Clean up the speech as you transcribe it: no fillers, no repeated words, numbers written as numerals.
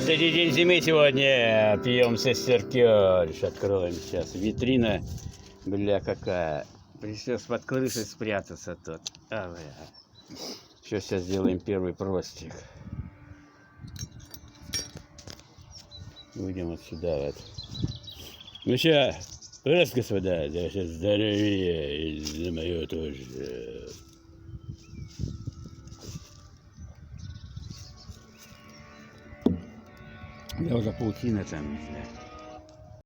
13-й день зимы сегодня. Пьем сестеркёль. Откроем сейчас. Витрина, бля, какая. Пришлось под крышей спрятаться тут. А, бля. Сейчас сделаем первый простик. Выйдем вот сюда вот. Ну что, раз, господа, да, сейчас здоровее, и за мое тоже. Я уже паутина там, не знаю.